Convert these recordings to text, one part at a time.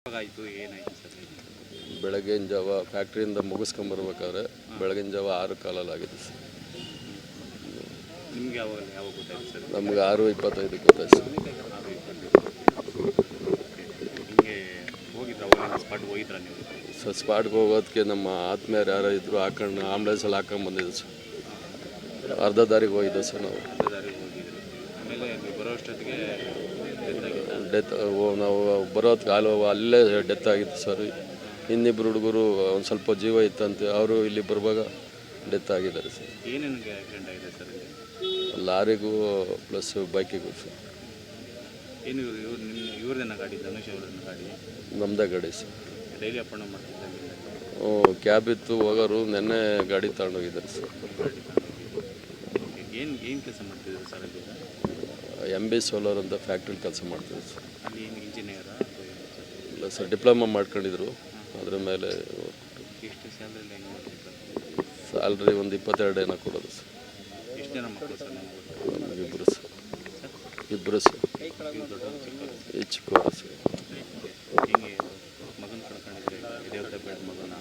ಆಯಿತು ಏನಾಯಿತು ಸರ್? ಬೆಳಗಿನ ಜಾವ ಫ್ಯಾಕ್ಟ್ರಿಯಿಂದ ಮುಗಿಸ್ಕೊಂಬರ್ಬೇಕಾದ್ರೆ ಬೆಳಗಿನ ಜಾವ 6 ಕಾಲಲ್ಲಾಗಿದೆ ಸರ್. ನಿಮ್ಗೆ ಯಾವಾಗ ಯಾವಾಗ ಗೊತ್ತಾಯ್ತು ಸರ್? ನಮ್ಗೆ 6:25 ಗೊತ್ತಾಯ್ತು ಸರ್. ಹಿಂಗೆ ಹೋಗಿದ್ರ ಅವಾಗ ಸ್ಪಾಟ್ಗೆ ಹೋಗಿದ್ರ ನೀವು? ಸರ್ ಸ್ಪಾಟ್ಗೆ ಹೋಗೋದಕ್ಕೆ ನಮ್ಮ ಆತ್ಮೀಯರು ಯಾರೋ ಇದ್ದರು ಹಾಕೊಂಡು ಆಂಬುಲೆನ್ಸಲ್ಲಿ ಹಾಕೊಂಡು ಬಂದಿದ್ದು ಸರ್. ಅರ್ಧ ದಾರಿಗೆ ಹೋಗಿದ್ದೆ ಸರ್ ನಾವು. ದಾರಿಗೆ ಹೋಗಿದ್ರು. ಆಮೇಲೆ ನೀವು ಬರೋ ಅಷ್ಟೊತ್ತಿಗೆ ಡೆತ್ ನಾವು ಬರೋದಕ್ಕೆ ಅಲ್ಲೇ ಡೆತ್ ಆಗಿತ್ತು ಸರ್. ಇನ್ನಿಬ್ಬರು ಹುಡುಗರು ಒಂದು ಸ್ವಲ್ಪ ಜೀವ ಇತ್ತಂತೆ, ಅವರು ಇಲ್ಲಿ ಬರುವಾಗ ಡೆತ್ ಆಗಿದ್ದಾರೆ ಸರ್. ಏನೇನು ಆಕ್ಸಿಡೆಂಟ್ ಆಗಿದೆ ಸರ್? ಲಾರಿಗೂ ಪ್ಲಸ್ ಬೈಕಿಗೂ ಸರ್. ಏನು ಇವ್ರದೇನ ಗಾಡಿ, ಧನುಷ್ ಅವ್ರನ್ನ ಗಾಡಿ? ನಮ್ಮದೇ ಗಾಡಿ ಸರ್. ಡೈಲಿ ಅಪ್ ಆ್ಯಂಡ್ ಮಾಡ್ತಿದ್ದೆ? ಕ್ಯಾಬ್ ಇತ್ತು, ಹೋಗೋರು ನೆನ್ನೆ ಗಾಡಿ ತಗೊಂಡೋಗಿದ್ದಾರೆ ಸರ್. ಏನು ಕೆಲಸ ಮಾಡ್ತಿದ್ರು ಸರ್ ಅಲ್ಲಿ? MB ಸೋಲಾರ್ ಅಂತ ಫ್ಯಾಕ್ಟ್ರಿ ಕೆಲಸ ಮಾಡ್ತಿದ್ರು ಸರ್. ಅಲ್ಲಿ ಏನು ಇಂಜಿನಿಯರಾ? ಇಲ್ಲ ಸರ್, ಡಿಪ್ಲೊಮಾ ಮಾಡ್ಕೊಂಡಿದ್ರು. ಅದ್ರ ಮೇಲೆ ಎಷ್ಟು ಸ್ಯಾಲ್ರಿ ಹೆಂಗೆ ಮಾಡ್ತಿದ್ರು? ಸ್ಯಾಲ್ರಿ ಒಂದು 22 ಏನೋ ಕೊಡೋದು ಸರ್. ಎಷ್ಟು ಜನ ಮಕ್ಕಳು ಸರ್ ನೀವು? ನಮಗೆ ಇಬ್ಬರು ಸರ್. ಈ ಚಿಕ್ಕವರು ಸರ್. ಹಿಂಗೆ ಮಗನ ಕಳ್ಕೊಂಡಿದ್ರೆ ಇದೇ ಬೇಡ ಮಗನ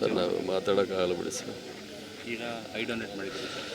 ಸರ್ ನಾವು ಮಾತಾಡೋಕ್ಕಾಗಲ್ಲ ಬಿಡಿ ಸರ್. ಈಗ ಐ ಡೊನೇಟ್ ಮಾಡಿದ್ದೀರಿ ಸರ್?